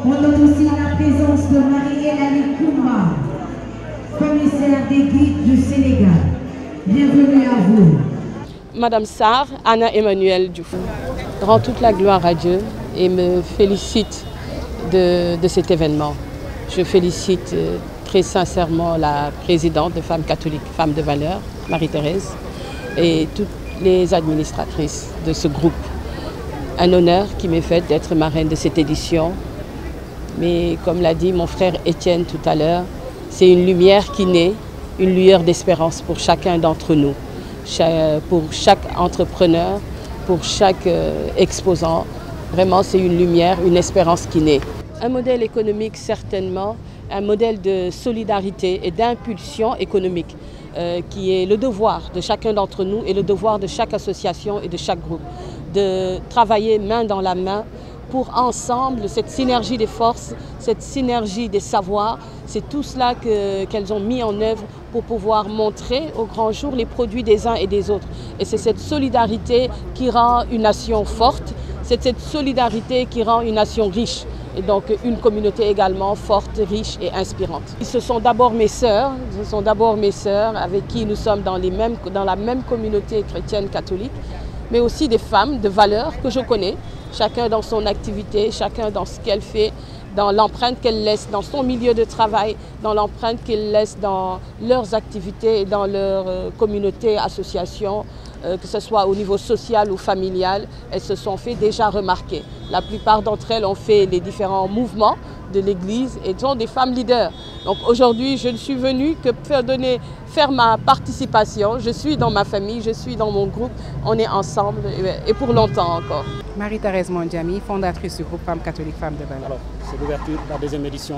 On note aussi la présence de Marie-Hélène Kouma, commissaire des guides du Sénégal. Bienvenue à vous. Madame Sarr, Anna Emmanuel Diouf, rend toute la gloire à Dieu et me félicite de cet événement. Je félicite très sincèrement la présidente de Femmes catholiques, Femmes de valeur, Marie-Thérèse, et toutes les administratrices de ce groupe. Un honneur qui m'est fait d'être marraine de cette édition. Mais comme l'a dit mon frère Étienne tout à l'heure, c'est une lumière qui naît, une lueur d'espérance pour chacun d'entre nous, pour chaque entrepreneur, pour chaque exposant. Vraiment, c'est une lumière, une espérance qui naît. Un modèle économique certainement, un modèle de solidarité et d'impulsion économique qui est le devoir de chacun d'entre nous et le devoir de chaque association et de chaque groupe, de travailler main dans la main pour ensemble, cette synergie des forces, cette synergie des savoirs, c'est tout cela qu'elles ont mis en œuvre pour pouvoir montrer au grand jour les produits des uns et des autres. Et c'est cette solidarité qui rend une nation forte, c'est cette solidarité qui rend une nation riche. Et donc une communauté également forte, riche et inspirante. Ce sont d'abord mes sœurs, avec qui nous sommes dans la même communauté chrétienne catholique, mais aussi des femmes de valeur que je connais, chacun dans son activité, chacun dans ce qu'elle fait, dans l'empreinte qu'elle laisse dans son milieu de travail, dans l'empreinte qu'elle laisse dans leurs activités et dans leur communauté, association, que ce soit au niveau social ou familial, elles se sont fait déjà remarquer. La plupart d'entre elles ont fait les différents mouvements de l'Église et sont des femmes leaders. Donc aujourd'hui, je ne suis venue que faire ma participation. Je suis dans ma famille, je suis dans mon groupe, on est ensemble et pour longtemps encore. Marie-Thérèse Mondiami, fondatrice du groupe Femmes catholiques, Femmes de valeur. Alors, c'est l'ouverture de la deuxième édition.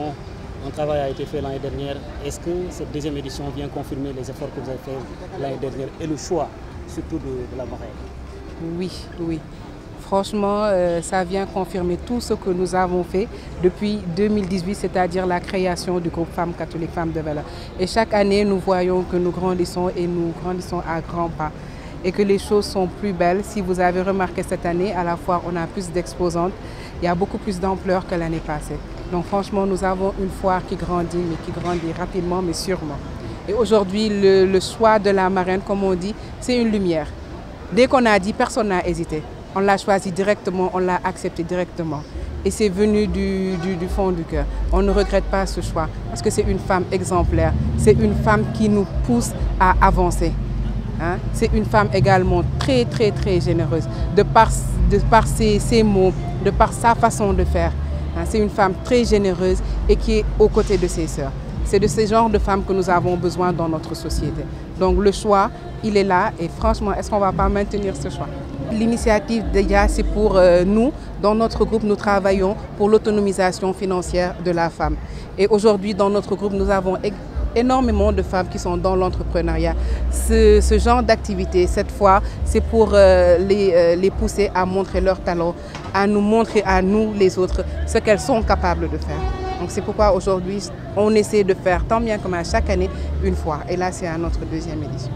Un travail a été fait l'année dernière. Est-ce que cette deuxième édition vient confirmer les efforts que vous avez faits l'année dernière et le choix surtout de la marraine? Oui, oui. Franchement, ça vient confirmer tout ce que nous avons fait depuis 2018, c'est-à-dire la création du groupe Femmes catholiques, Femmes de valeur. Et chaque année, nous voyons que nous grandissons et nous grandissons à grands pas. Et que les choses sont plus belles. Si vous avez remarqué cette année, à la fois on a plus d'exposantes, il y a beaucoup plus d'ampleur que l'année passée. Donc franchement, nous avons une foire qui grandit, mais qui grandit rapidement, mais sûrement. Et aujourd'hui, le choix de la marraine, comme on dit, c'est une lumière. Dès qu'on a dit, personne n'a hésité. On l'a choisi directement, on l'a accepté directement. Et c'est venu du fond du cœur. On ne regrette pas ce choix parce que c'est une femme exemplaire. C'est une femme qui nous pousse à avancer. Hein? C'est une femme également très, très, très généreuse. De par ses mots, de par sa façon de faire. Hein? C'est une femme très généreuse et qui est aux côtés de ses sœurs. C'est de ce genre de femmes que nous avons besoin dans notre société. Donc le choix, il est là et franchement, est-ce qu'on ne va pas maintenir ce choix? L'initiative déjà, c'est pour nous, dans notre groupe, nous travaillons pour l'autonomisation financière de la femme. Et aujourd'hui, dans notre groupe, nous avons énormément de femmes qui sont dans l'entrepreneuriat. Ce genre d'activité, cette fois, c'est pour les pousser à montrer leur talent, à nous montrer à nous, les autres, ce qu'elles sont capables de faire. Donc c'est pourquoi aujourd'hui, on essaie de faire tant bien que mal chaque année une fois. Et là, c'est à notre deuxième édition.